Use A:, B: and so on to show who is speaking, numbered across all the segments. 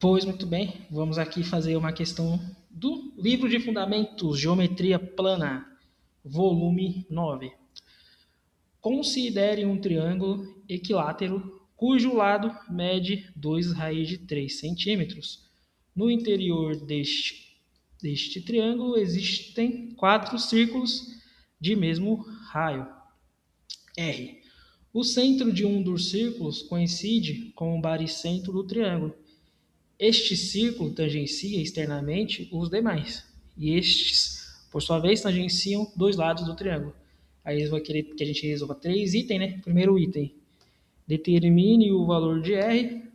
A: Pois muito bem, vamos aqui fazer uma questão do livro de fundamentos, Geometria Plana, volume 9. Considere um triângulo equilátero cujo lado mede 2 raiz de 3 centímetros. No interior deste triângulo existem 4 círculos de mesmo raio. R. O centro de um dos círculos coincide com o baricentro do triângulo. Este círculo tangencia externamente os demais, e estes, por sua vez, tangenciam dois lados do triângulo. Aí eles vão querer que a gente resolva 3 itens, né? Primeiro item, determine o valor de R,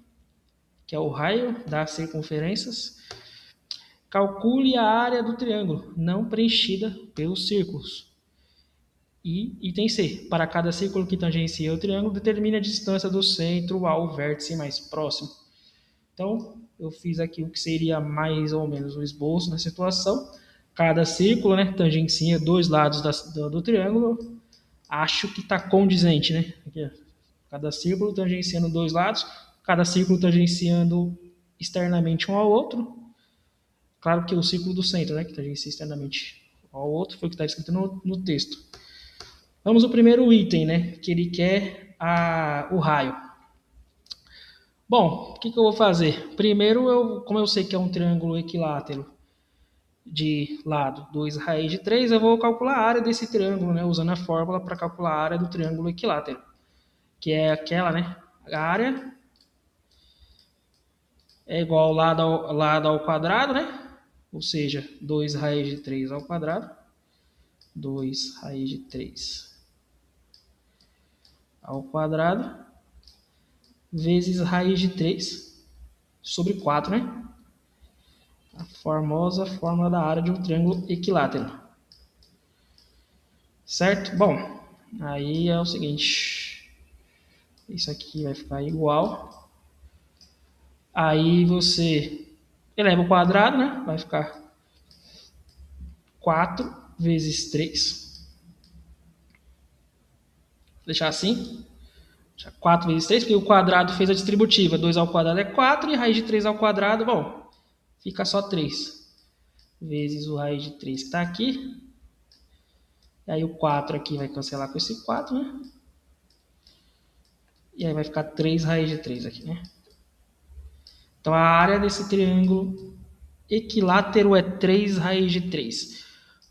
A: que é o raio das circunferências. Calcule a área do triângulo não preenchida pelos círculos. E item C, para cada círculo que tangencia o triângulo, determine a distância do centro ao vértice mais próximo. Então, eu fiz aqui o que seria mais ou menos o esboço da situação. Cada círculo, né, tangencia dois lados do triângulo. Acho que está condizente, né? Aqui, cada círculo tangenciando dois lados, cada círculo tangenciando externamente um ao outro. Claro que o círculo do centro, né, que tangencia externamente ao outro, foi o que está escrito no texto. Vamos ao primeiro item, né, que ele quer o raio. Bom, o que eu vou fazer? Primeiro, como eu sei que é um triângulo equilátero de lado 2 raiz de 3, eu vou calcular a área desse triângulo, né, usando a fórmula para calcular a área do triângulo equilátero, que é aquela, né, a área é igual ao lado ao quadrado, né, ou seja, 2 raiz de 3 ao quadrado, 2 raiz de 3 ao quadrado, vezes raiz de 3 sobre 4, né? A famosa fórmula da área de um triângulo equilátero. Certo? Bom, aí é o seguinte. Isso aqui vai ficar igual. Aí você eleva o quadrado, né? Vai ficar 4 vezes 3. Vou deixar assim. 4 vezes 3, porque o quadrado fez a distributiva. 2 ao quadrado é 4 e raiz de 3 ao quadrado, bom, fica só 3. Vezes o raiz de 3 que está aqui. E aí o 4 aqui vai cancelar com esse 4, né? E aí vai ficar 3 raiz de 3 aqui, né? Então a área desse triângulo equilátero é 3 raiz de 3.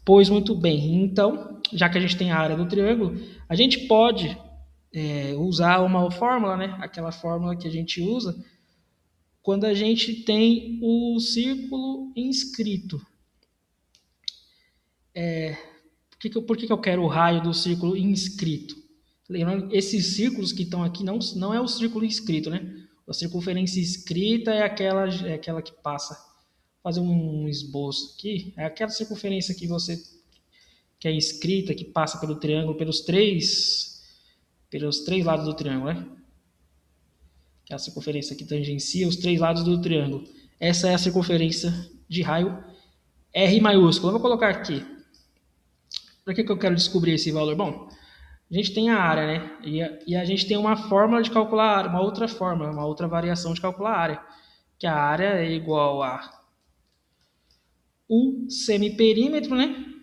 A: Pois muito bem, então, já que a gente tem a área do triângulo, a gente pode usar uma fórmula, né? Aquela fórmula que a gente usa quando a gente tem o círculo inscrito. Por que eu quero o raio do círculo inscrito? Lembrando, esses círculos que estão aqui não é o círculo inscrito, né? A circunferência inscrita é aquela que passa. Vou fazer um esboço aqui. É aquela circunferência que é inscrita, que passa pelo triângulo, pelos três lados do triângulo, né? Que é a circunferência que tangencia os 3 lados do triângulo. Essa é a circunferência de raio R maiúsculo. Eu vou colocar aqui. Para que eu quero descobrir esse valor? Bom, a gente tem a área, né? E a gente tem uma fórmula de calcular a área, uma outra variação de calcular a área. Que a área é igual a o semiperímetro, né?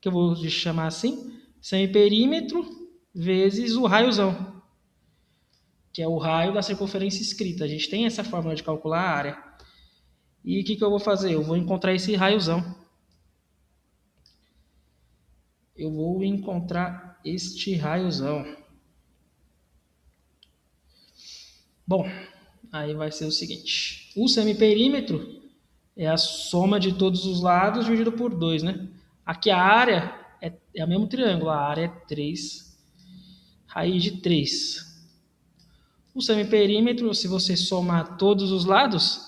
A: Que eu vou chamar assim, semiperímetro vezes o raiozão, que é o raio da circunferência inscrita. A gente tem essa fórmula de calcular a área. E o que eu vou fazer? Eu vou encontrar esse raiozão. Eu vou encontrar este raiozão. Bom, aí vai ser o seguinte. O semiperímetro é a soma de todos os lados dividido por 2, né? Aqui a área é o mesmo triângulo. A área é 3 raiz de 3. O semiperímetro, se você somar todos os lados,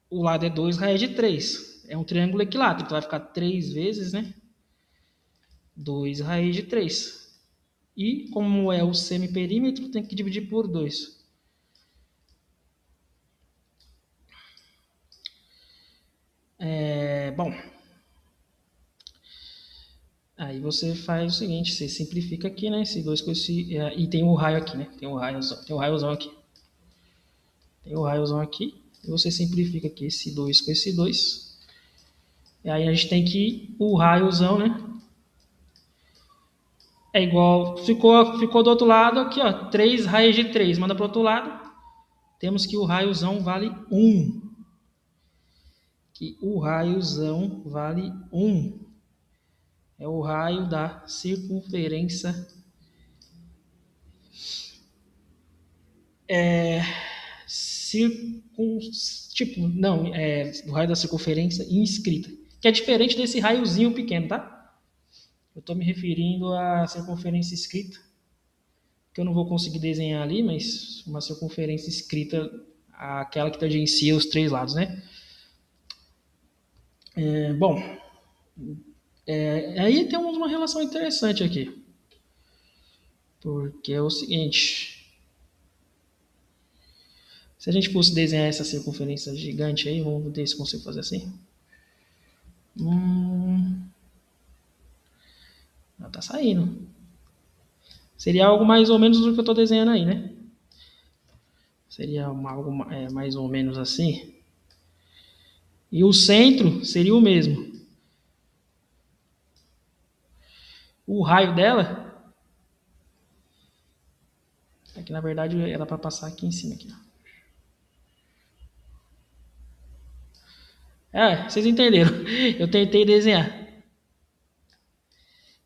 A: o lado é 2 raiz de 3. É um triângulo equilátero, então vai ficar 3 vezes, né? 2 raiz de 3. E como é o semiperímetro, tem que dividir por 2. Bom, aí você faz o seguinte, você simplifica aqui, né? Esse 2 com esse, e tem o raio aqui, né? Tem o raiozão aqui. Tem o raiozão aqui. E você simplifica aqui esse 2 com esse 2. E aí a gente tem que o raiozão, né? É igual, ficou do outro lado aqui, ó, 3 raios de 3. Manda para o outro lado. Temos que o raiozão vale 1. Que o raiozão vale 1. É o raio da circunferência. Tipo, não, do raio da circunferência inscrita. Que é diferente desse raiozinho pequeno, tá? Eu estou me referindo à circunferência escrita, que eu não vou conseguir desenhar ali, mas uma circunferência escrita, aquela que tangencia os 3 lados, né? Bom, aí temos uma relação interessante aqui. Porque é o seguinte. Se a gente fosse desenhar essa circunferência gigante aí, vamos ver se consigo fazer assim. Ela tá saindo. Seria algo mais ou menos do que eu estou desenhando aí, né? Seria algo mais ou menos assim. E o centro seria o mesmo. O raio dela, é que na verdade era para passar aqui em cima. Aqui, ó. Vocês entenderam. Eu tentei desenhar.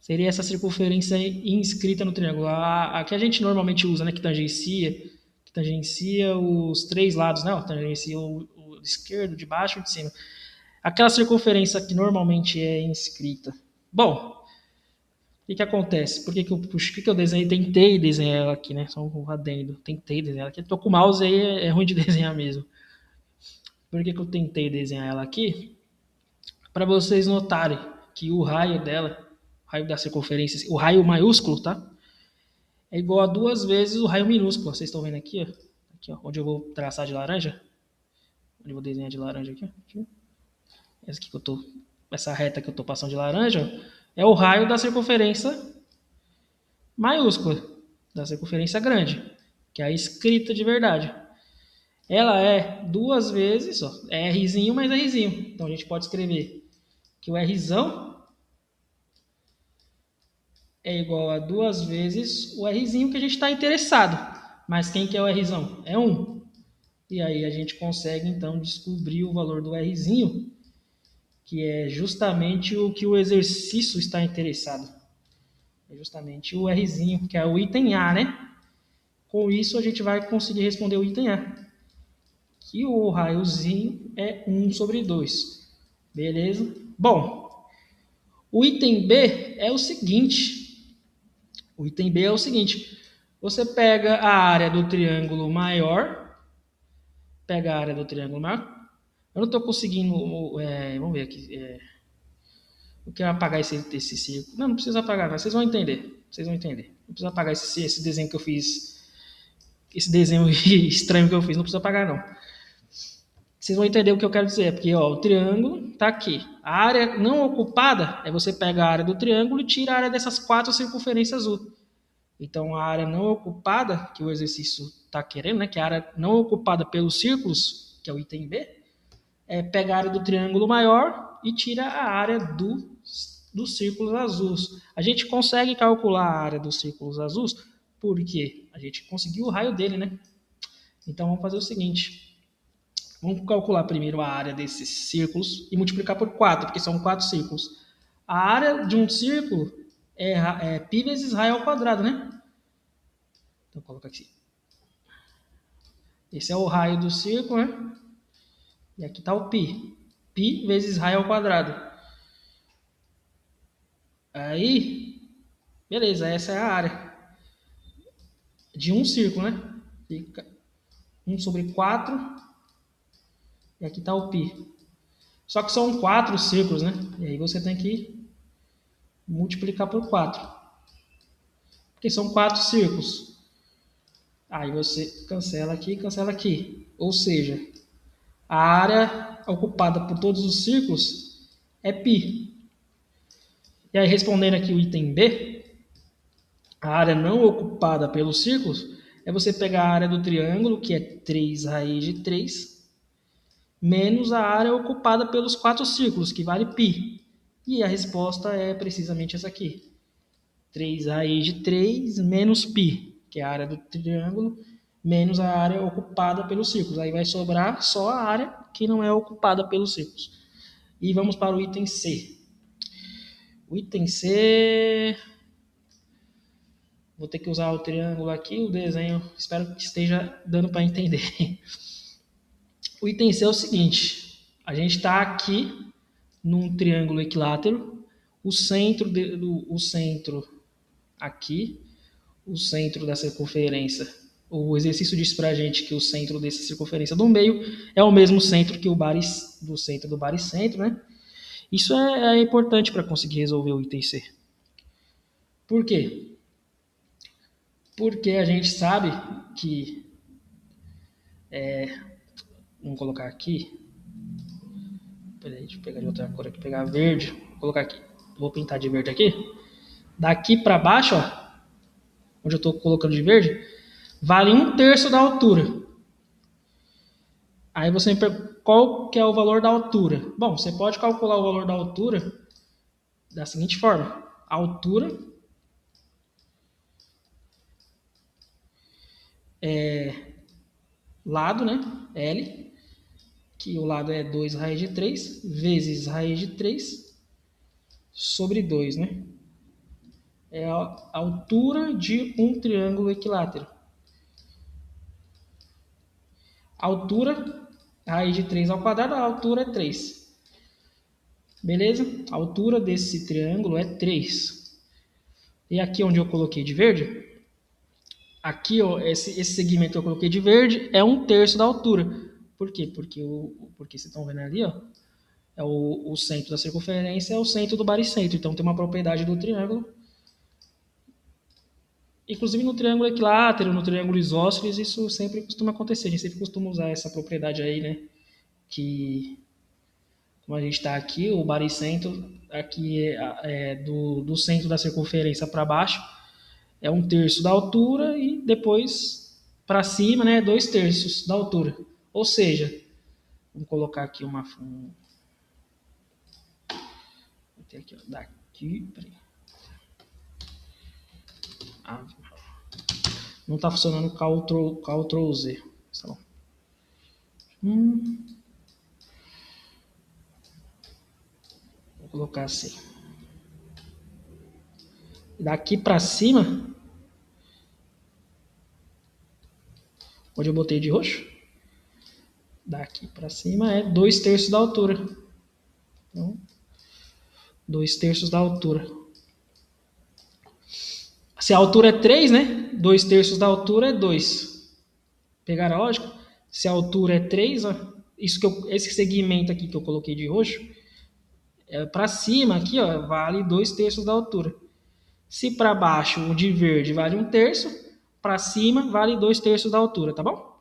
A: Seria essa circunferência inscrita no triângulo. A que a gente normalmente usa, né? Que tangencia os 3 lados, né? Tangencia o esquerdo, de baixo e de cima. Aquela circunferência que normalmente é inscrita. Bom, o que acontece? Por que eu desenhei? Tentei desenhar ela aqui, né? Só um adendo. Tentei desenhar ela aqui. Tô com o mouse aí, é ruim de desenhar mesmo. Por que eu tentei desenhar ela aqui? Para vocês notarem que o raio dela, o raio da circunferência, o raio maiúsculo, tá? É igual a 2 vezes o raio minúsculo. Vocês estão vendo aqui, ó? Aqui, ó, onde eu vou traçar de laranja. Onde eu vou desenhar de laranja aqui, ó. Essa reta que eu tô passando de laranja é o raio da circunferência maiúscula, da circunferência grande, que é a escrita de verdade. Ela é 2 vezes, ó, é Rzinho mais Rzinho. Então a gente pode escrever que o Rzão é igual a 2 vezes o Rzinho que a gente está interessado. Mas quem que é o Rzão? É 1. E aí a gente consegue então descobrir o valor do Rzinho, que é justamente o que o exercício está interessado. É justamente o Rzinho, que é o item A, né? Com isso a gente vai conseguir responder o item A, que o raiozinho é 1 sobre 2. Beleza? Bom, o item B é o seguinte. O item B é o seguinte. Você pega a área do triângulo maior. Pega a área do triângulo maior. Eu não estou conseguindo... vamos ver aqui. Eu quero apagar esse círculo. Não precisa apagar. Vocês vão entender. Não precisa apagar esse desenho que eu fiz. Esse desenho estranho que eu fiz. Não precisa apagar, não. Vocês vão entender o que eu quero dizer, porque ó, o triângulo está aqui. A área não ocupada é você pega a área do triângulo e tira a área dessas 4 circunferências azul. Então, a área não ocupada, que o exercício está querendo, né, que é a área não ocupada pelos círculos, que é o item B, é pega a área do triângulo maior e tira a área dos círculos azuis. A gente consegue calcular a área dos círculos azuis porque a gente conseguiu o raio dele, né? Então, vamos fazer o seguinte. Vamos calcular primeiro a área desses círculos e multiplicar por 4, porque são 4 círculos. A área de um círculo é π vezes raio ao quadrado, né? Então, coloca aqui. Esse é o raio do círculo, né? E aqui está o π. π vezes raio ao quadrado. Aí, beleza, essa é a área de um círculo, né? Fica 1 sobre 4. E aqui está o π. Só que são 4 círculos, né? E aí você tem que multiplicar por 4. Porque são 4 círculos. Aí você cancela aqui e cancela aqui. Ou seja, a área ocupada por todos os círculos é π. E aí, respondendo aqui o item B, a área não ocupada pelos círculos é você pegar a área do triângulo, que é 3 raiz de 3, menos a área ocupada pelos 4 círculos, que vale π. E a resposta é precisamente essa aqui. 3 raiz de 3 menos π, que é a área do triângulo, menos a área ocupada pelos círculos. Aí vai sobrar só a área que não é ocupada pelos círculos. E vamos para o item C. O item C... Vou ter que usar o triângulo aqui, o desenho, espero que esteja dando para entender. O item C é o seguinte, a gente está aqui num triângulo equilátero, o centro aqui, o centro da circunferência. O exercício diz para a gente que o centro dessa circunferência do meio é o mesmo centro que do centro do baricentro, né? Isso é importante para conseguir resolver o item C. Por quê? Porque a gente sabe que... vamos colocar aqui. Peraí, deixa eu pegar de outra cor aqui, pegar verde. Vou colocar aqui. Vou pintar de verde aqui. Daqui para baixo, ó, onde eu estou colocando de verde, vale 1/3 da altura. Aí você me pergunta qual que é o valor da altura. Bom, você pode calcular o valor da altura da seguinte forma. A altura é lado, né? L, que o lado é 2 raiz de 3, vezes raiz de 3 sobre 2, né? É a altura de um triângulo equilátero. A altura, raiz de 3 ao quadrado, a altura é 3. Beleza? A altura desse triângulo é 3. E aqui onde eu coloquei de verde, aqui ó, esse segmento que eu coloquei de verde é 1/3 da altura. Por quê? Porque vocês estão vendo ali, ó, é o centro da circunferência é o centro do baricentro. Então tem uma propriedade do triângulo. Inclusive no triângulo equilátero, no triângulo isósceles, isso sempre costuma acontecer. A gente sempre costuma usar essa propriedade aí, né? Que, como a gente está aqui, o baricentro aqui é do centro da circunferência para baixo, é 1/3 da altura e depois para cima, né, 2/3 da altura. Ou seja, vamos colocar aqui aqui, ó, daqui, peraí. Não está funcionando o Ctrl Z. Tá bom. Vou colocar assim. Daqui para cima, onde eu botei de roxo, daqui para cima é 2/3 da altura. Então, 2/3 da altura. Se a altura é 3, né? 2/3 da altura é 2. Pegaram a lógica? Se a altura é 3, ó, esse segmento aqui que eu coloquei de roxo, para cima aqui, ó, vale 2/3 da altura. Se para baixo o de verde vale 1/3, para cima vale 2/3 da altura, tá bom?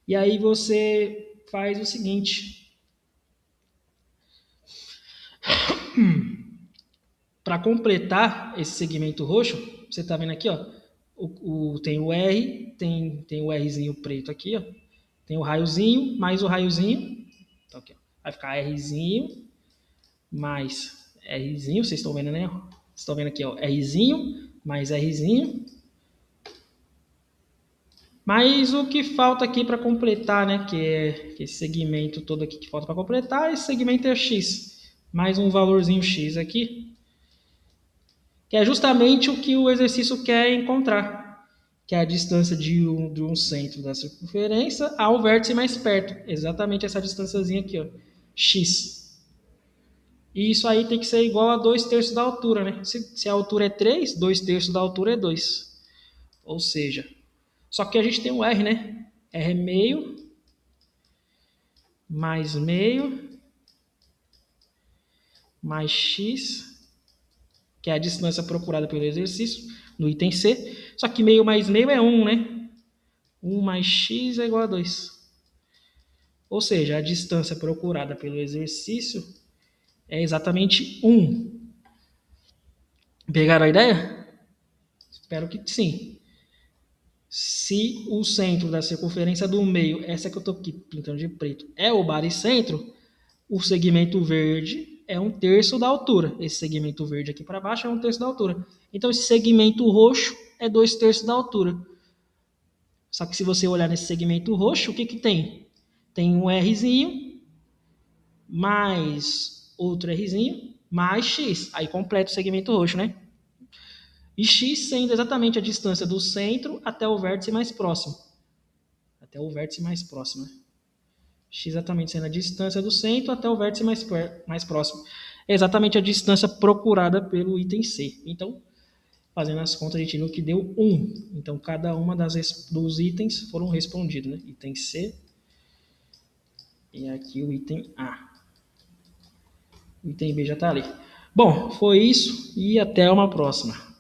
A: E aí você faz o seguinte. Para completar esse segmento roxo, você está vendo aqui, ó, tem o R, tem o Rzinho preto aqui, ó, tem o raiozinho, mais o raiozinho, então aqui, ó, vai ficar Rzinho, mais Rzinho, vocês estão vendo, né? Vocês estão vendo aqui, ó, Rzinho, mais Rzinho, mas o que falta aqui para completar, né, que é esse segmento todo aqui que falta para completar, esse segmento é X, mais um valorzinho X aqui, que é justamente o que o exercício quer encontrar, que é a distância de um centro da circunferência ao vértice mais perto. Exatamente essa distânciazinha aqui, ó, x. E isso aí tem que ser igual a 2/3 da altura, né? Se a altura é 3, 2/3 da altura é 2. Ou seja, só que a gente tem um R, né? R é meio, mais x, que é a distância procurada pelo exercício, no item C. Só que meio mais meio é 1, né? 1 mais x é igual a 2. Ou seja, a distância procurada pelo exercício é exatamente 1. Pegaram a ideia? Espero que sim. Se o centro da circunferência do meio, essa que eu estou aqui pintando de preto, é o baricentro, o segmento verde é 1/3 da altura. Esse segmento verde aqui para baixo é 1/3 da altura. Então, esse segmento roxo é 2/3 da altura. Só que se você olhar nesse segmento roxo, o que que tem? Tem um Rzinho, mais outro Rzinho, mais X. Aí completa o segmento roxo, né? E X sendo exatamente a distância do centro até o vértice mais próximo. Até o vértice mais próximo, né? X exatamente sendo a distância do centro até o vértice mais próximo. É exatamente a distância procurada pelo item C. Então, fazendo as contas, a gente viu que deu 1. Então, cada uma dos itens foram respondidos, né? Item C e aqui o item A. O item B já está ali. Bom, foi isso e até uma próxima.